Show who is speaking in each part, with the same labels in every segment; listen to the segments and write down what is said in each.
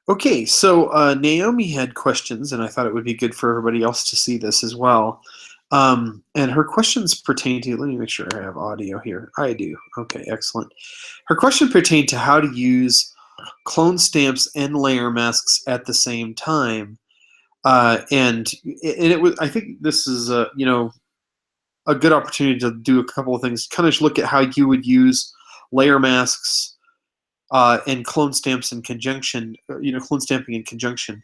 Speaker 1: Okay, so Naomi had questions, and I thought it would be good for everybody else to see this as well. And her questions pertain to, let me make sure I have audio here. I do. Okay, excellent. Her question pertained to how to use clone stamps and layer masks at the same time. And it was, I think this is, a good opportunity to do a couple of things. Kind of look at how you would use layer masks and clone stamps in conjunction, clone stamping in conjunction.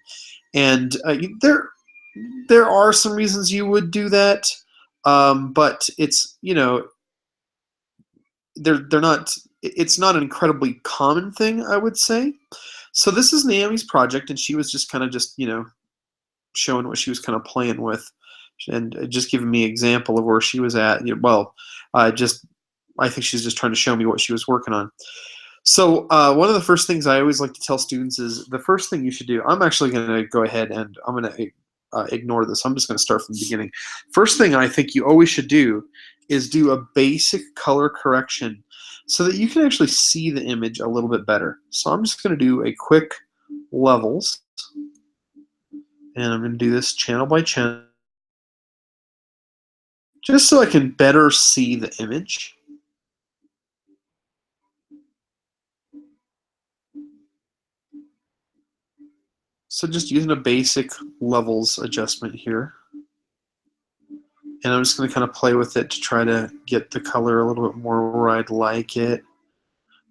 Speaker 1: And there are some reasons you would do that, but it's they're not. It's not an incredibly common thing, I would say. So this is Naomi's project, and she was just kind of showing what she was kind of playing with, and just giving me an example of where she was at. Just I think she's just trying to show me what she was working on. So one of the first things I always like to tell students is the first thing you should do. I'm actually going to go ahead and I'm going to ignore this. I'm just going to start from the beginning. First thing I think you always should do is do a basic color correction so that you can actually see the image a little bit better. So I'm just going to do a quick levels, and I'm going to do this channel by channel just so I can better see the image. So just using a basic levels adjustment here. And I'm just going to kind of play with it to try to get the color a little bit more where I'd like it.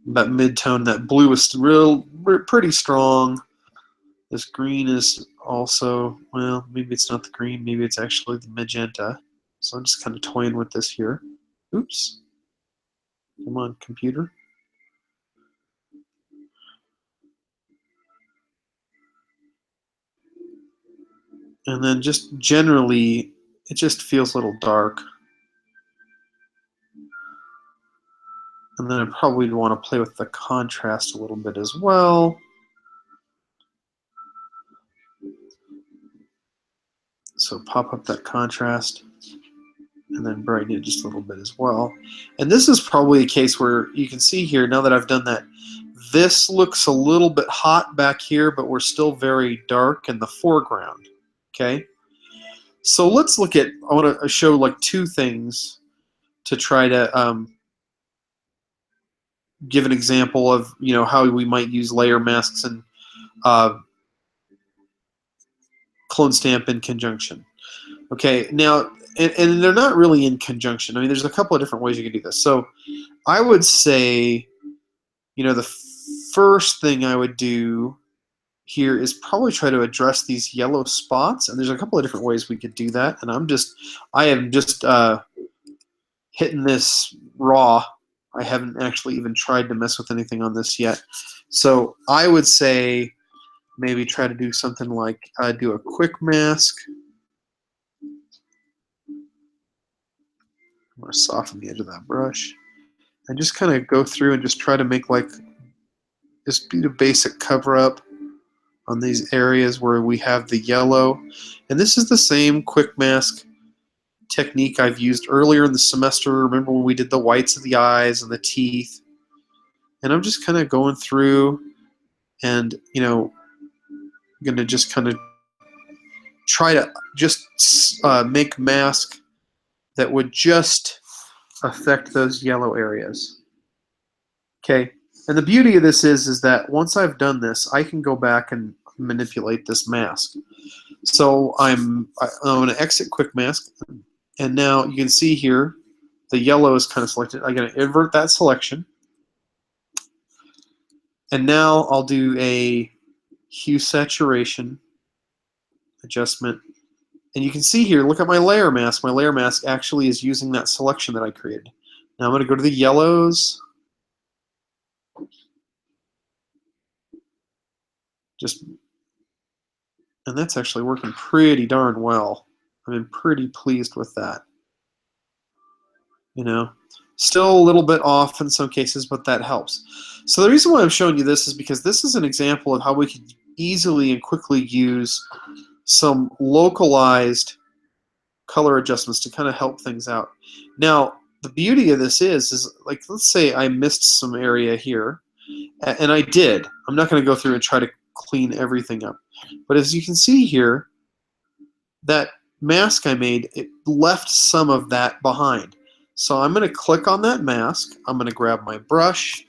Speaker 1: That mid-tone, that blue is pretty strong. This green is also, well, maybe it's not the green, maybe it's actually the magenta. So I'm just kind of toying with this here. Oops. Come on, computer. And then just generally, it just feels a little dark. And then I probably want to play with the contrast a little bit as well. So pop up that contrast and then brighten it just a little bit as well. And this is probably a case where you can see here, now that I've done that, this looks a little bit hot back here, but we're still very dark in the foreground, okay? So let's look at, I want to show like two things to try to give an example of, how we might use layer masks and clone stamp in conjunction. Okay, now, and they're not really in conjunction. I mean, there's a couple of different ways you can do this. So I would say, the first thing I would do here is probably try to address these yellow spots. And there's a couple of different ways we could do that. And I am just hitting this raw. I haven't actually even tried to mess with anything on this yet. So I would say maybe try to do something like do a quick mask. I'm going to soften the edge of that brush and just kind of go through and just try to make just do a basic cover up on these areas where we have the yellow. And this is the same quick mask technique I've used earlier in the semester. Remember when we did the whites of the eyes and the teeth? And I'm just kind of going through and, going to just kind of try to just make mask that would just affect those yellow areas. Okay, and the beauty of this is that once I've done this, I can go back and manipulate this mask. So I'm going to exit quick mask, and now you can see here the yellow is kind of selected. I'm going to invert that selection, and now I'll do a hue saturation adjustment. And you can see here, look at my layer mask. My layer mask actually is using that selection that I created. Now I'm going to go to the yellows. And that's actually working pretty darn well. I'm pretty pleased with that. Still a little bit off in some cases, but that helps. So the reason why I'm showing you this is because this is an example of how we can easily and quickly use some localized color adjustments to kind of help things out. Now, the beauty of this is like, let's say I missed some area here, and I did. I'm not going to go through and try to clean everything up. But as you can see here, that mask I made, it left some of that behind. So I'm going to click on that mask. I'm going to grab my brush.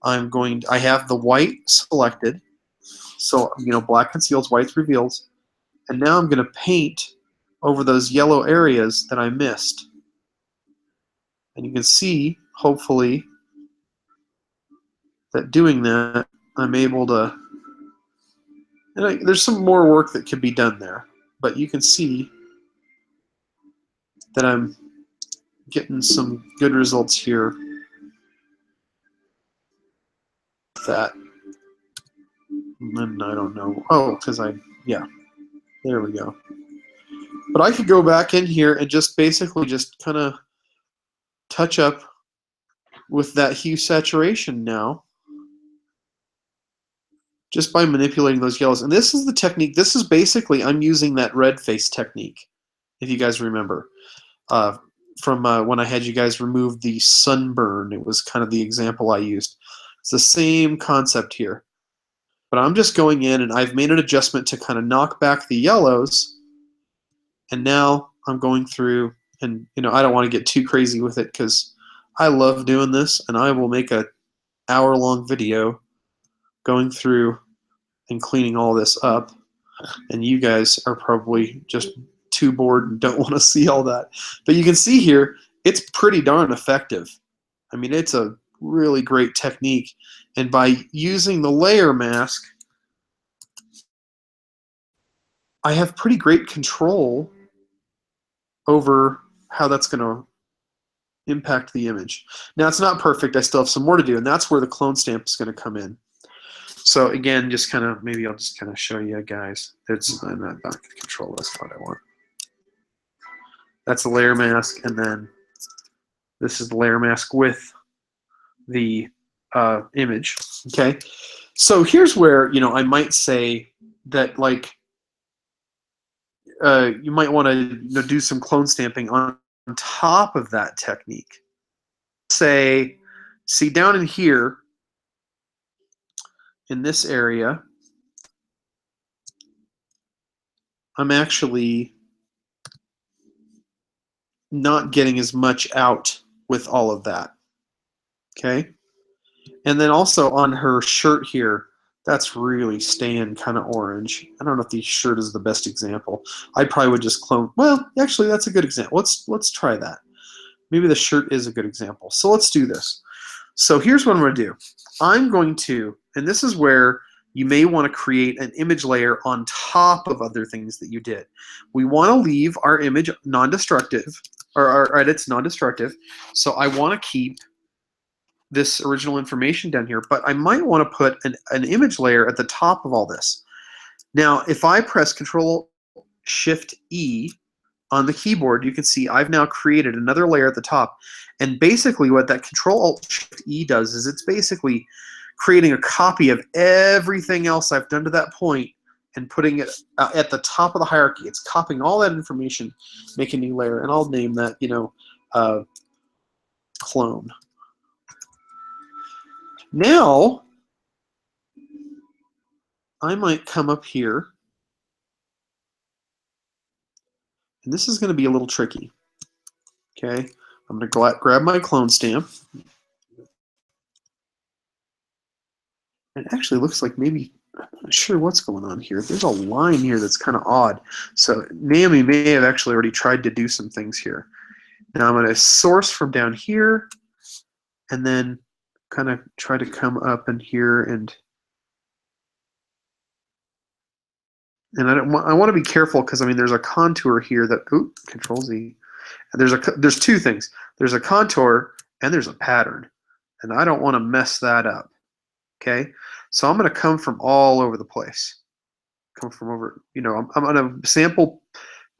Speaker 1: I have the white selected. So, black conceals, white reveals. And now I'm going to paint over those yellow areas that I missed. And you can see, hopefully, that doing that, I'm able to, there's some more work that could be done there. But you can see that I'm getting some good results here with that. And then I don't know. Oh, because yeah, there we go. But I could go back in here and just basically just kind of touch up with that hue saturation now, just by manipulating those yellows. And this is the technique. This is basically, I'm using that red face technique, if you guys remember. From when I had you guys remove the sunburn, it was kind of the example I used. It's the same concept here. But I'm just going in and I've made an adjustment to kind of knock back the yellows. And now I'm going through, and I don't want to get too crazy with it because I love doing this, and I will make a hour-long video going through and cleaning all this up. And you guys are probably just too bored and don't want to see all that. But you can see here, it's pretty darn effective. I mean, it's a really great technique. And by using the layer mask, I have pretty great control over how that's going to impact the image. Now, it's not perfect. I still have some more to do, and that's where the clone stamp is going to come in. So again, just kind of, maybe I'll just kind of show you guys. I'm not going to control this what I want. That's the layer mask, and then this is the layer mask with the image. Okay, so here's where I might say that you might want to do some clone stamping on top of that technique. See down in here, in this area, I'm actually not getting as much out with all of that. Okay, and then also on her shirt here, that's really staying kind of orange. I don't know if the shirt is the best example. I probably would just clone. Well, actually, that's a good example. Let's try that. Maybe the shirt is a good example. So let's do this. So here's what I'm going to do. I'm going to, and this is where you may want to create an image layer on top of other things that you did. We want to leave our image non-destructive, or our edits non-destructive. So I want to keep this original information down here, but I might want to put an image layer at the top of all this. Now, if I press Control-Shift-E on the keyboard, you can see I've now created another layer at the top. And basically what that Control-Alt-Shift-E does is it's basically creating a copy of everything else I've done to that point and putting it at the top of the hierarchy. It's copying all that information, making a new layer, and I'll name that, clone. Now, I might come up here, and this is going to be a little tricky. Okay, I'm going to grab my clone stamp. It actually looks like maybe, I'm not sure what's going on here. There's a line here that's kind of odd. So Naomi may have actually already tried to do some things here. Now I'm going to source from down here, and then kind of try to come up in here and I want to be careful because I mean there's a contour here that Control Z. There's two things. There's a contour and there's a pattern, and I don't want to mess that up. Okay, so I'm going to come from all over the place. Come from over, I'm going to sample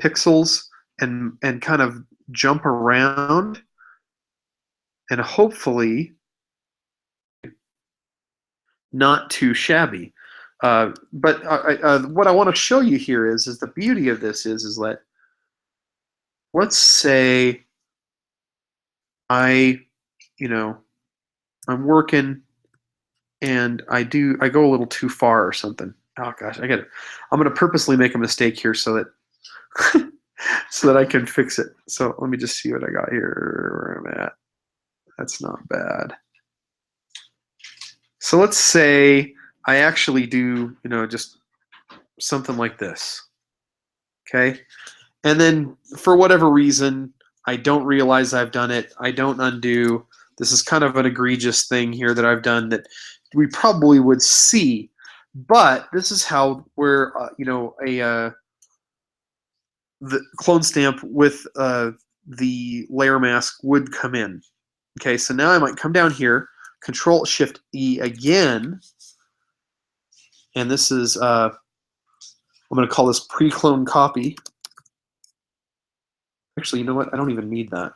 Speaker 1: pixels and kind of jump around, and hopefully not too shabby. But what I want to show you here is the beauty of this is that, let's say I'm working and I go a little too far or something. Oh gosh, I'm gonna purposely make a mistake here so that so that I can fix it. So let me just see what I got here, where I'm at. That's not bad. So let's say I actually do, just something like this. Okay. And then for whatever reason, I don't realize I've done it. I don't undo. This is kind of an egregious thing here that I've done that we probably would see. But this is how where the clone stamp with the layer mask would come in. Okay, so now I might come down here, Control Shift E again, and this is I'm going to call this pre-clone copy. Actually, you know what? I don't even need that.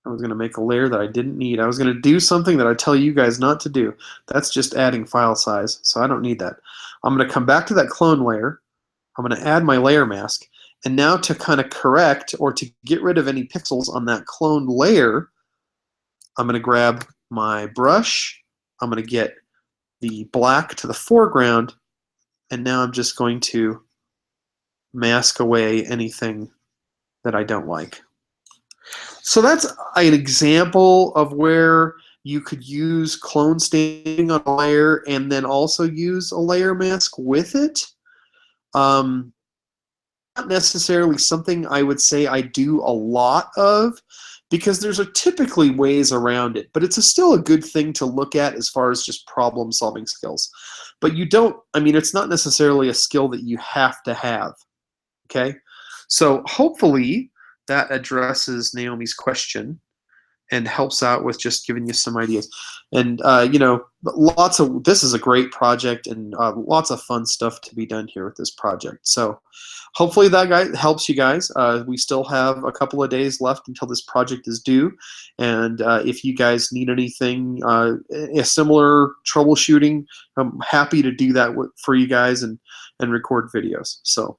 Speaker 1: I was going to make a layer that I didn't need. I was going to do something that I tell you guys not to do. That's just adding file size, so I don't need that. I'm going to come back to that clone layer. I'm going to add my layer mask. And now to kind of correct or to get rid of any pixels on that cloned layer, I'm going to grab my brush. I'm going to get the black to the foreground. And now I'm just going to mask away anything that I don't like. So that's an example of where you could use clone stamping on a layer and then also use a layer mask with it. Not necessarily something I would say I do a lot of because there's typically ways around it, but it's still a good thing to look at as far as just problem solving skills. But you don't, I mean, it's not necessarily a skill that you have to have. Okay, so hopefully that addresses Naomi's question and helps out with just giving you some ideas. And this is a great project and lots of fun stuff to be done here with this project. So hopefully that helps you guys. We still have a couple of days left until this project is due. And if you guys need anything, a similar troubleshooting, I'm happy to do that for you guys and record videos. So